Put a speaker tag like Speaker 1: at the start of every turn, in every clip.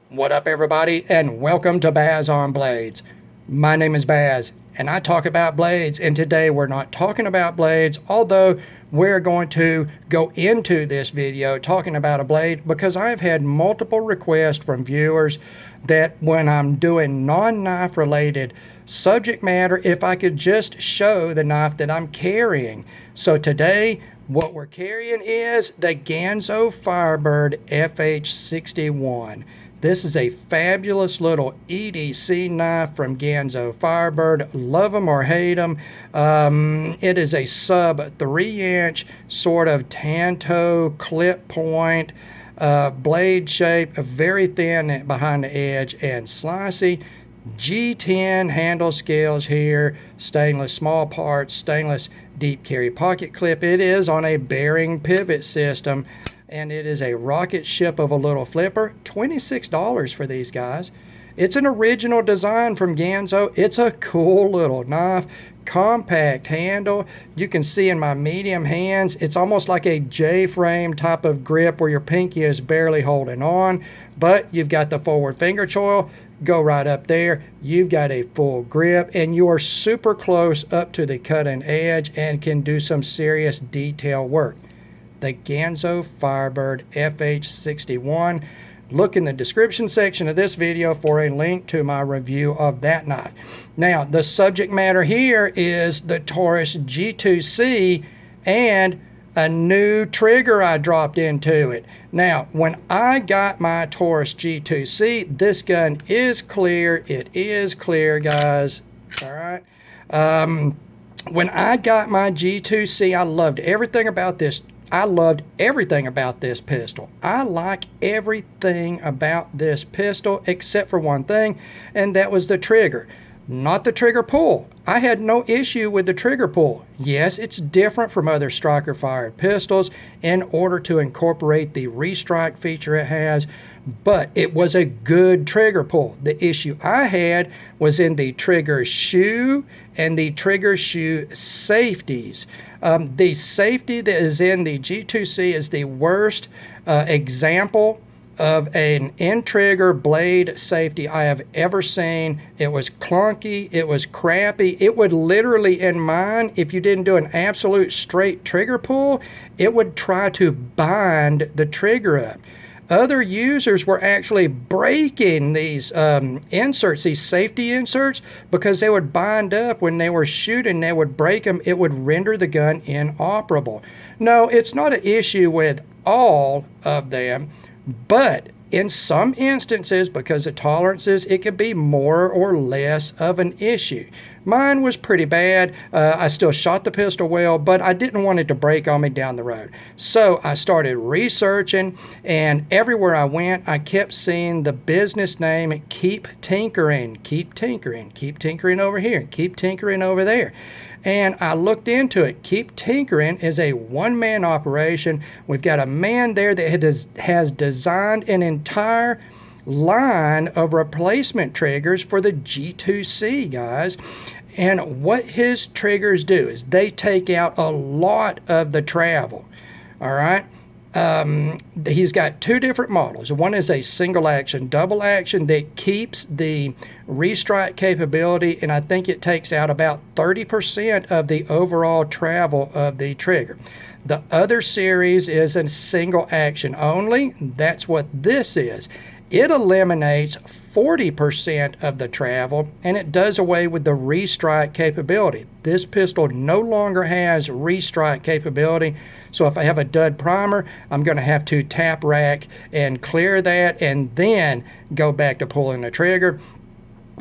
Speaker 1: What up, everybody, and welcome to Baz on Blades. My name is Baz, and I talk about blades, and today we're not talking about blades, although we're going to go into this video talking about a blade because I've had multiple requests from viewers that when I'm doing non-knife related subject matter, if I could just show the knife that I'm carrying. So today, what we're carrying is the Gonzo Firebird FH61. This is a fabulous little EDC knife from Gonzo Firebird. Love them or hate them. It is a sub 3-inch sort of tanto clip point blade shape, very thin behind the edge and slicey. G10 handle scales here, stainless small parts, stainless deep carry pocket clip. It is on a bearing pivot system, and it is a rocket ship of a little flipper. $26 for these guys. It's an original design from Gonzo. It's a cool little knife, compact handle. You can see in my medium hands, it's almost like a J-frame type of grip where your pinky is barely holding on, but you've got the forward finger choil. Go right up there, you've got a full grip, and you are super close up to the cutting edge and can do some serious detail work. The Gonzo Firebird FH61. Look in the description section of this video for a link to my review of that knife. Now, the subject matter here is the Taurus G2c and a new trigger I dropped into it. Now, when I got my Taurus G2c, this gun is clear. It is clear, guys. All right. When I got my G2c, I loved everything about this. I loved everything about this pistol. I like everything about this pistol except for one thing, and that was the trigger. Not the trigger pull. I had no issue with the trigger pull. Yes, it's different from other striker fired pistols in order to incorporate the restrike feature it has, but it was a good trigger pull. The issue I had was in the trigger shoe and the trigger shoe safeties. The safety that is in the G2c is the worst example of an in-trigger blade safety I have ever seen. It was clunky, it was crappy. It would literally, in mine, if you didn't do an absolute straight trigger pull, it would try to bind the trigger up. Other users were actually breaking these inserts, these safety inserts, because they would bind up when they were shooting. They would break them. It would render the gun inoperable. No, it's not an issue with all of them, but in some instances, because of tolerances, it could be more or less of an issue. Mine was pretty bad. I still shot the pistol well, but I didn't want it to break on me down the road. So I started researching, and everywhere I went, I kept seeing the business name, keep tinkering, keep tinkering, keep tinkering over here, keep tinkering over there. And I looked into it. Keep Tinkering is a one-man operation. We've got a man there that has designed an entire line of replacement triggers for the G2c, guys. And what his triggers do is they take out a lot of the travel. All right. He's got two different models. One is a single action, double action that keeps the restrike capability, and I think it takes out about 30% of the overall travel of the trigger. The other series is a single action only. That's what this is. It eliminates 40% of the travel, and it does away with the restrike capability. This pistol no longer has restrike capability, so if I have a dud primer, I'm going to have to tap rack and clear that and then go back to pulling the trigger.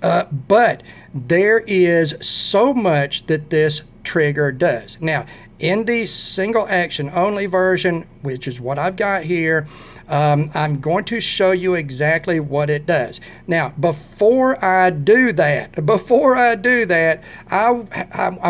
Speaker 1: But there is so much that this trigger does. Now, in the single action only version, which is what I've got here, I'm going to show you exactly what it does. Now, before I do that, I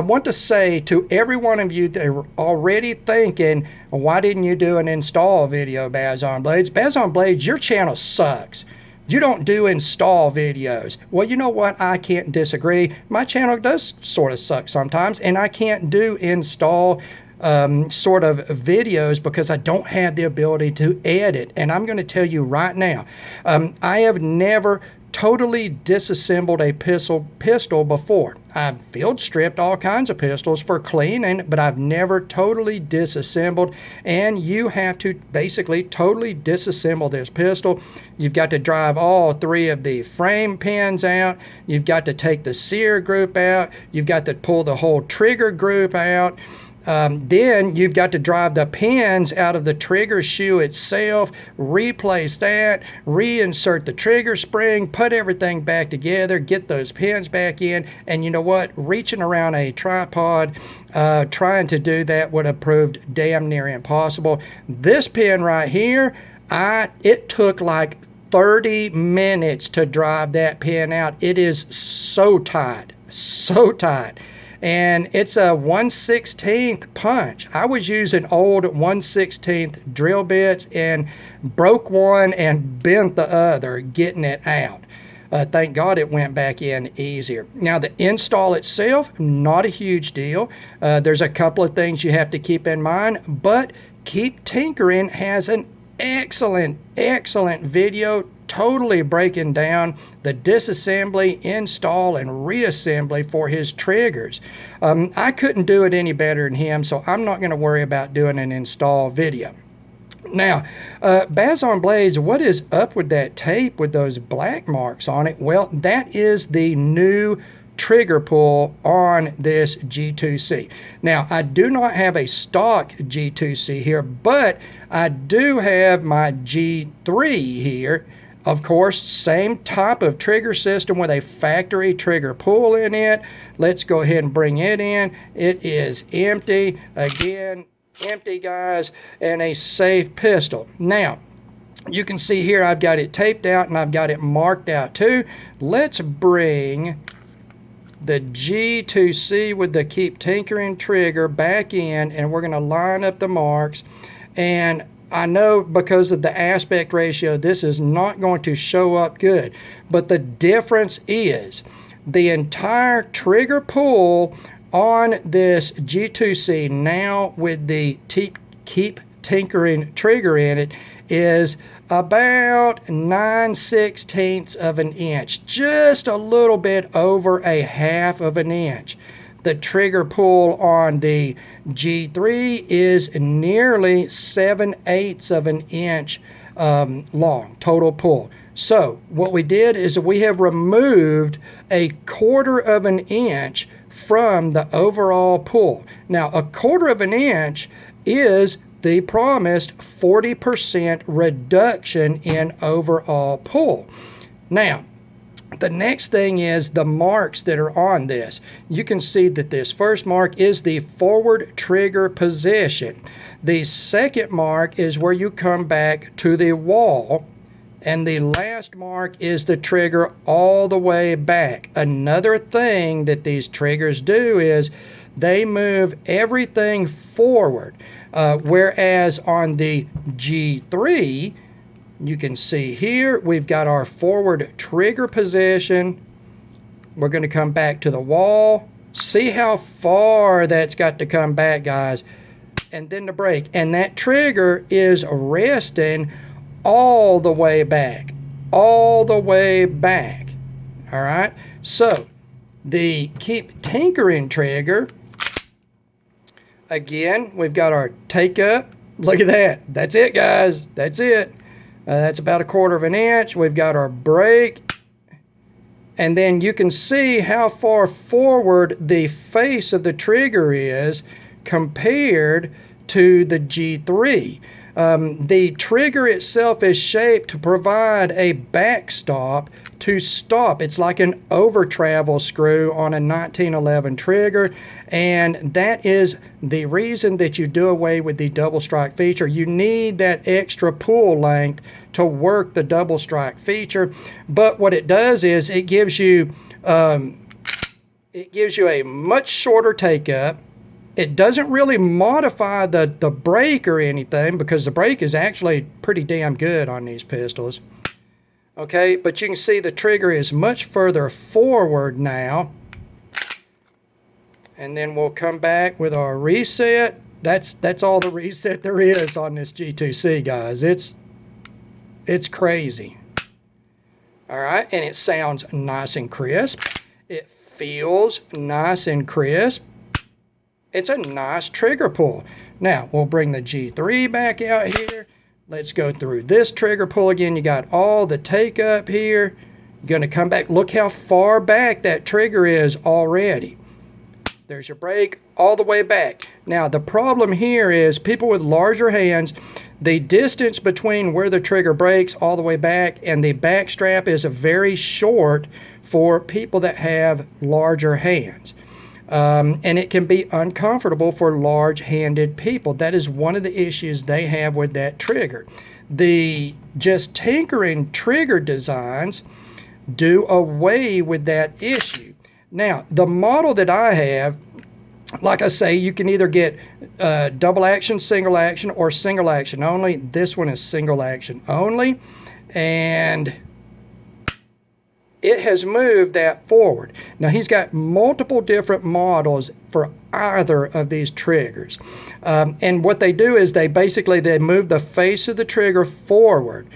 Speaker 1: want to say to every one of you that are already thinking, why didn't you do an install video, Baz on Blades? Baz on Blades, your channel sucks. You don't do install videos. Well, you know what? I can't disagree. My channel does sort of suck sometimes, and I can't do install sort of videos because I don't have the ability to edit. And I'm going to tell you right now, I have never totally disassembled a pistol before. I've field stripped all kinds of pistols for cleaning, but I've never totally disassembled, and you have to basically totally disassemble this pistol. You've got to drive all 3 of the frame pins out. You've got to take the sear group out. You've got to pull the whole trigger group out. Then you've got to drive the pins out of the trigger shoe itself, replace that, reinsert the trigger spring, put everything back together, get those pins back in, and you know what? Reaching around a tripod, trying to do that would have proved damn near impossible. This pin right here, it took like 30 minutes to drive that pin out. It is so tight, so tight. And it's a 1/16 punch. I was using old 1/16 drill bits and broke one and bent the other getting it out. Thank God it went back in easier. Now the install itself, not a huge deal. There's a couple of things you have to keep in mind, but Keep Tinkering has an excellent video totally breaking down the disassembly, install, and reassembly for his triggers. I couldn't do it any better than him, so I'm not going to worry about doing an install video. Now, Baz on Blades, what is up with that tape with those black marks on it? Well, that is the new trigger pull on this G2c. Now, I do not have a stock G2c here, but I do have my G3 here. Of course, same type of trigger system with a factory trigger pull in it. Let's go ahead and bring it in. It is empty. Again, empty, guys, and a safe pistol. Now, you can see here I've got it taped out and I've got it marked out too. Let's bring the G2c with the Keep Tinkering trigger back in, and we're going to line up the marks. And I know because of the aspect ratio, this is not going to show up good. But the difference is the entire trigger pull on this G2c now with the Keep Tinkering trigger in it is about 9/16 of an inch, just a little bit over a half of an inch. The trigger pull on the G3 is nearly 7/8 of an inch long, total pull. So what we did is we have removed 1/4 of an inch from the overall pull. Now, 1/4 of an inch is the promised 40% reduction in overall pull. Now, the next thing is the marks that are on this. You can see that this first mark is the forward trigger position. The second mark is where you come back to the wall. And the last mark is the trigger all the way back. Another thing that these triggers do is they move everything forward. Whereas on the G3, you can see here, we've got our forward trigger position. We're going to come back to the wall. See how far that's got to come back, guys. And then the brake. And that trigger is resting all the way back. All the way back. All right? So, the Keep Tinkering trigger, again, we've got our take up. Look at that. That's it, guys. That's it. That's about 1/4 of an inch. We've got our brake. And then you can see how far forward the face of the trigger is compared to the G3. The trigger itself is shaped to provide a backstop to stop. It's like an over travel screw on a 1911 trigger, and that is the reason that you do away with the double strike feature. You need that extra pull length to work the double strike feature, but what it does is it gives you a much shorter take up. It doesn't really modify the brake or anything, because the brake is actually pretty damn good on these pistols. Okay, but you can see the trigger is much further forward now. And then we'll come back with our reset. That's all the reset there is on this G2c, guys. It's crazy. All right, and it sounds nice and crisp. It feels nice and crisp. It's a nice trigger pull. Now, we'll bring the G3 back out here. Let's go through this trigger pull again. You got all the take up here. You're going to come back. Look how far back that trigger is already. There's your break all the way back. Now, the problem here is people with larger hands, the distance between where the trigger breaks all the way back and the back strap is very short for people that have larger hands. And it can be uncomfortable for large-handed people. That is one of the issues they have with that trigger. The just tinkering trigger designs do away with that issue. Now, the model that I have, like I say, you can either get double action, single action, or single action only. This one is single action only, and it has moved that forward. Now, he's got multiple different models for either of these triggers. And what they do is they move the face of the trigger forward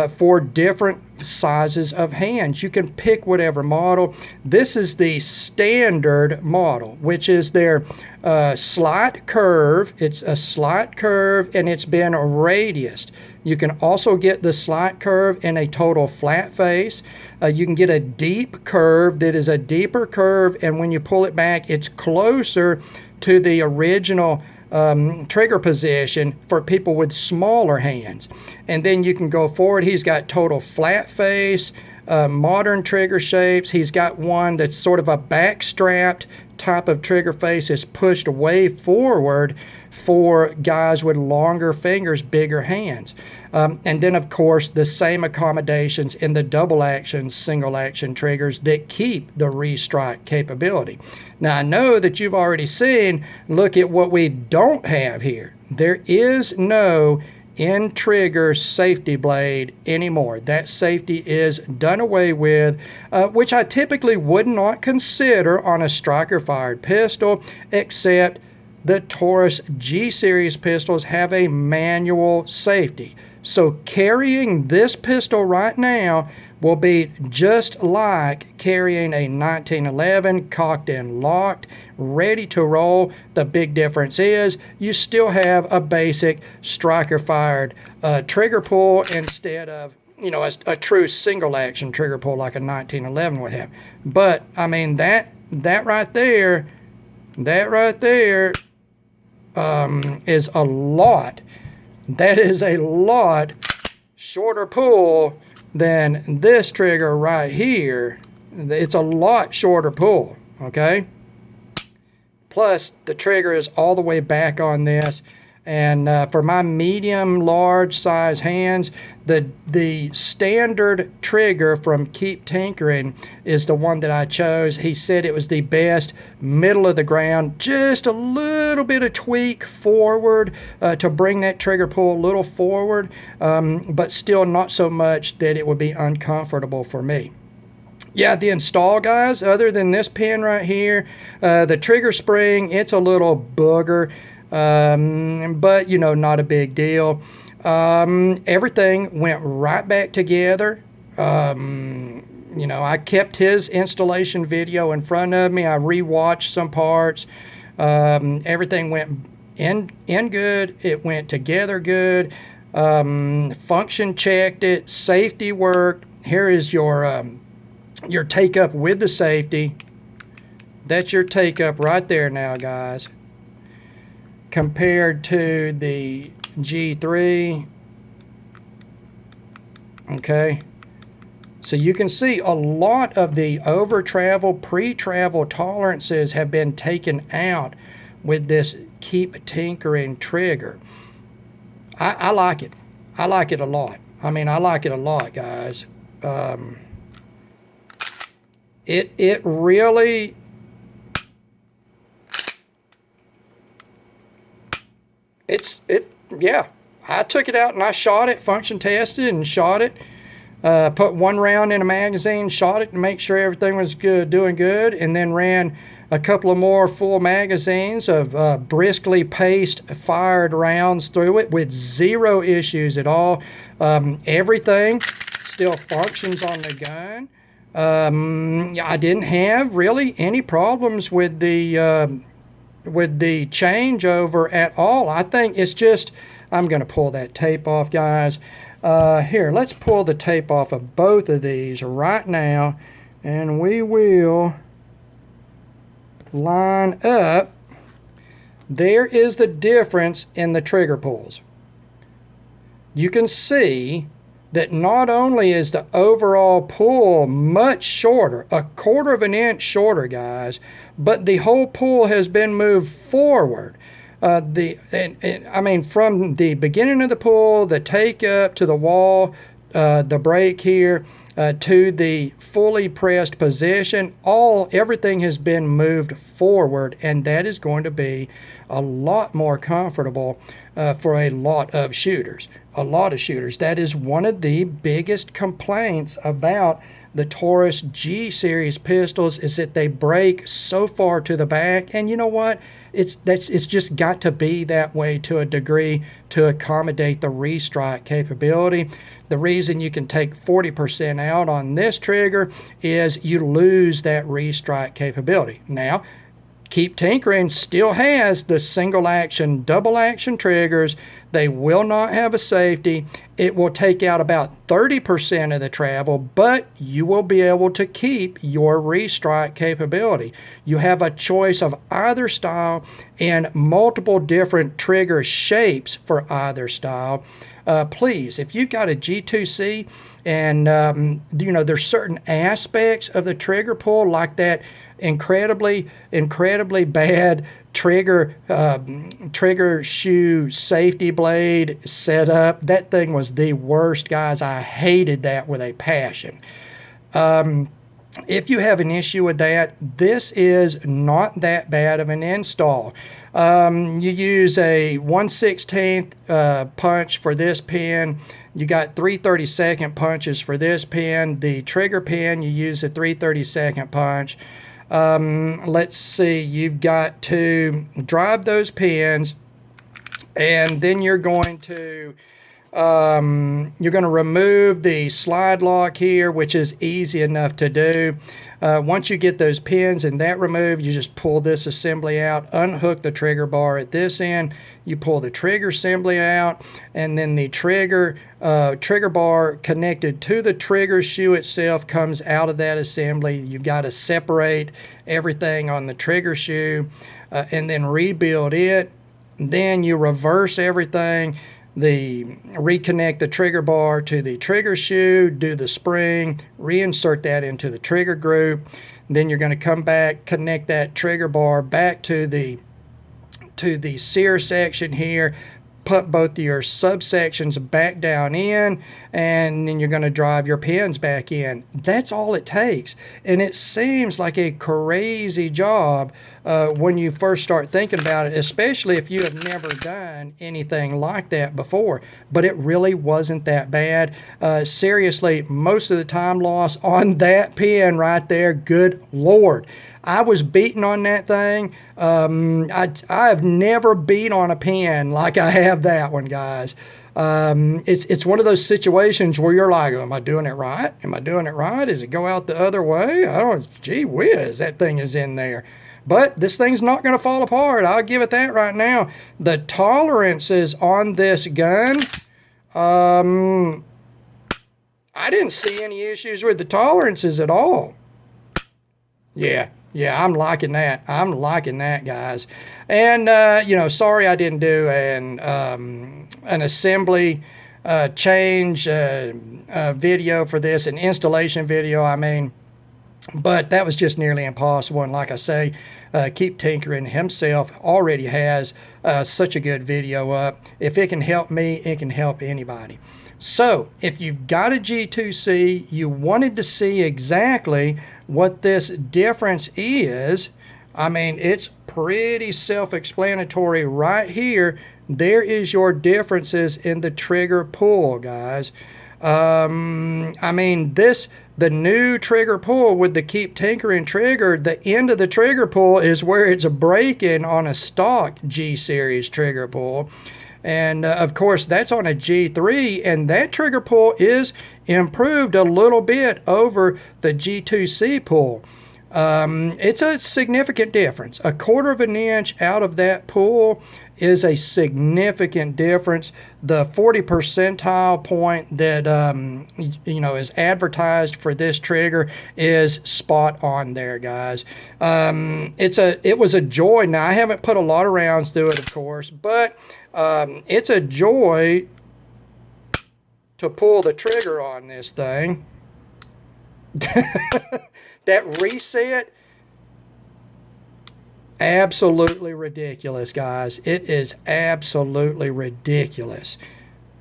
Speaker 1: for different sizes of hands. You can pick whatever model. This is the standard model, which is their slight curve. It's a slight curve and it's been radiused. You can also get the slight curve in a total flat face. You can get a deep curve that is a deeper curve, and when you pull it back, it's closer to the original trigger position for people with smaller hands. And then you can go forward. He's got total flat face, modern trigger shapes. He's got one that's sort of a backstrapped type of trigger face. Is pushed way forward for guys with longer fingers, bigger hands. And then, of course, the same accommodations in the double action, single action triggers that keep the restrike capability. Now, I know that you've already seen, look at what we don't have here. There is no in-trigger safety blade anymore. That safety is done away with, which I typically would not consider on a striker-fired pistol, except the Taurus G series pistols have a manual safety. So carrying this pistol right now will be just like carrying a 1911 cocked and locked, ready to roll. The big difference is you still have a basic striker-fired trigger pull instead of, you know, a true single action trigger pull like a 1911 would have. But I mean that right there is a lot. That is a lot shorter pull than this trigger right here. It's a lot shorter pull, okay? Plus, the trigger is all the way back on this. And for my medium, large size hands, the standard trigger from Keep Tinkering is the one that I chose. He said it was the best, middle of the ground, just a little bit of tweak forward to bring that trigger pull a little forward, but still not so much that it would be uncomfortable for me. Yeah, the install, guys, other than this pin right here, the trigger spring, it's a little booger. But you know, not a big deal. Everything went right back together. You know, I kept his installation video in front of me. I rewatched some parts. Everything went in good. It went together good. Function checked it. Safety worked. Here is your take up with the safety. That's your take up right there now, guys. Compared to the G3, okay, so you can see a lot of the over-travel, pre-travel tolerances have been taken out with this Keep Tinkering trigger. I like it. I like it a lot. I mean, I like it a lot, guys. It really... yeah, I took it out and I shot it, function tested and shot it. Put one round in a magazine, shot it to make sure everything was good, doing good, and then ran a couple of more full magazines of briskly paced fired rounds through it with zero issues at all. Everything still functions on the gun. I didn't have really any problems with the changeover at all. I think it's just, I'm going to pull that tape off, guys. Here, let's pull the tape off of both of these right now, and we will line up. There is the difference in the trigger pulls. You can see that not only is the overall pull much shorter, 1/4 of an inch shorter, guys, but the whole pull has been moved forward. I mean, from the beginning of the pull, the take up to the wall, the break here, to the fully pressed position, everything has been moved forward, and that is going to be a lot more comfortable for a lot of shooters. That is one of the biggest complaints about the Taurus G series pistols, is that they break so far to the back. And you know what? It's just got to be that way to a degree to accommodate the restrike capability. The reason you can take 40% out on this trigger is you lose that restrike capability. Now, Keep Tinkering still has the single action, double action triggers. They will not have a safety. It will take out about 30% of the travel, but you will be able to keep your restrike capability. You have a choice of either style and multiple different trigger shapes for either style. Please, if you've got a G2c and there's certain aspects of the trigger pull, like that incredibly bad trigger shoe safety blade setup. That thing was the worst, guys. I hated that with a passion. If you have an issue with that, this is not that bad of an install. You use a 1/16 punch for this pin. You got 3/32 punches for this pin. The trigger pin, you use a 3/32 punch. Let's see, you've got to drive those pins, and then you're going to remove the slide lock here, which is easy enough to do. Once you get those pins and that removed, you just pull this assembly out, unhook the trigger bar at this end, you pull the trigger assembly out, and then the trigger bar connected to the trigger shoe itself comes out of that assembly. You've got to separate everything on the trigger shoe and then rebuild it. Then you reverse everything. Reconnect the trigger bar to the trigger shoe, do the spring, reinsert that into the trigger group. Then you're going to come back, connect that trigger bar back to the sear section here, put both of your subsections back down in, and then you're going to drive your pins back in. That's all it takes. And it seems like a crazy job when you first start thinking about it, especially if you have never done anything like that before. But it really wasn't that bad. Seriously, most of the time loss on that pin right there, good Lord. I was beating on that thing. I've never beat on a pin like I have that one, guys. It's one of those situations where you're like, am I doing it right? Am I doing it right? Does it go out the other way? Gee whiz, that thing is in there. But this thing's not going to fall apart. I'll give it that right now. The tolerances on this gun, I didn't see any issues with the tolerances at all. Yeah, I'm liking that. I'm liking that, guys. And, sorry I didn't do an assembly change video for this, an installation video, I mean. But that was just nearly impossible. And like I say, Keep Tinkering himself already has such a good video up. If it can help me, it can help anybody. So if you've got a G2c, you wanted to see exactly what this difference is. I mean, it's pretty self-explanatory right here. There is your differences in the trigger pull, guys. I mean, the new trigger pull with the Keep Tinkering trigger, the end of the trigger pull is where it's breaking on a stock G series trigger pull. And of course, that's on a G3, and that trigger pull is improved a little bit over the G2c pull. It's a significant difference. 1/4 of an inch out of that pull is a significant difference. The 40 percentile point that is advertised for this trigger is spot on there, guys. It was a joy. Now, I haven't put a lot of rounds through it, of course, but it's a joy to pull the trigger on this thing. That reset, absolutely ridiculous, guys. It is absolutely ridiculous.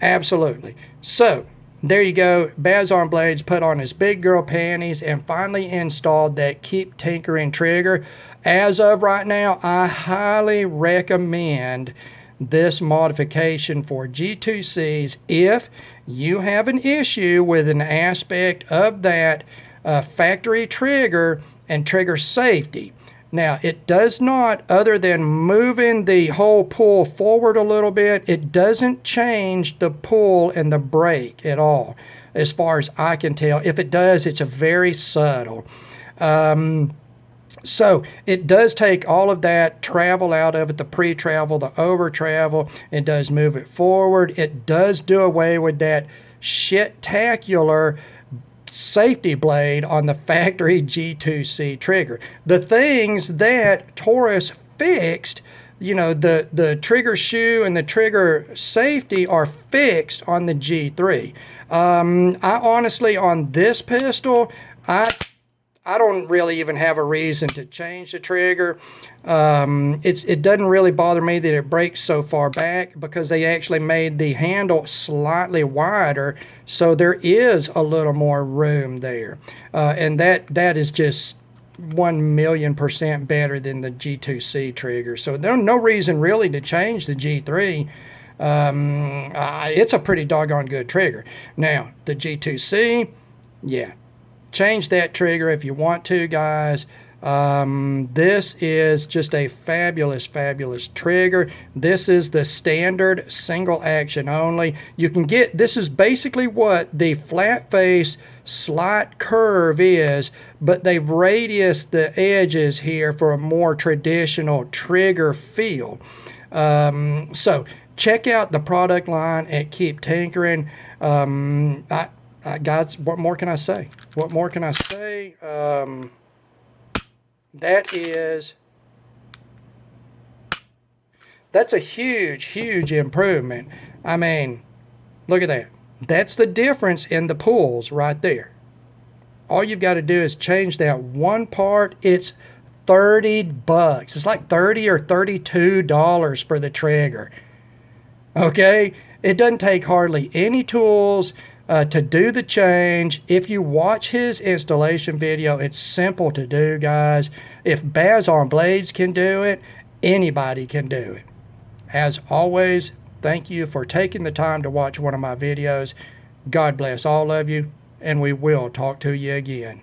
Speaker 1: Absolutely. So, there you go. Baz on Blades put on his big girl panties and finally installed that Keep Tinkering trigger. As of right now, I highly recommend this modification for G2Cs if you have an issue with an aspect of that factory trigger and trigger safety. Now, it does not, other than moving the whole pull forward a little bit, it doesn't change the pull and the brake at all, as far as I can tell. If it does, it's a very subtle. So it does take all of that travel out of it, the pre-travel, the over-travel. It does move it forward. It does do away with that shit-tacular safety blade on the factory G2c trigger. The things that Taurus fixed, you know, the trigger shoe and the trigger safety are fixed on the G3. I honestly, on this pistol, I don't really even have a reason to change the trigger. It doesn't really bother me that it breaks so far back because they actually made the handle slightly wider, so there is a little more room there. And that is just 1,000,000% better than the G2c trigger. So there's no reason really to change the G3. It's a pretty doggone good trigger. Now, the G2c, yeah. Change that trigger if you want to, guys. This is just a fabulous, fabulous trigger. This is the standard single action only. You can get, this is basically what the flat face slight curve is, but they've radiused the edges here for a more traditional trigger feel. So check out the product line at Keep Tinkering. Guys, what more can I say? What more can I say? That's a huge, huge improvement. I mean, look at that. That's the difference in the pulls right there. All you've got to do is change that one part. It's $30. It's like $30 or $32 for the trigger. Okay? It doesn't take hardly any tools to do the change. If you watch his installation video, it's simple to do, guys. If Baz on Blades can do it, anybody can do it. As always, thank you for taking the time to watch one of my videos. God bless all of you, and we will talk to you again.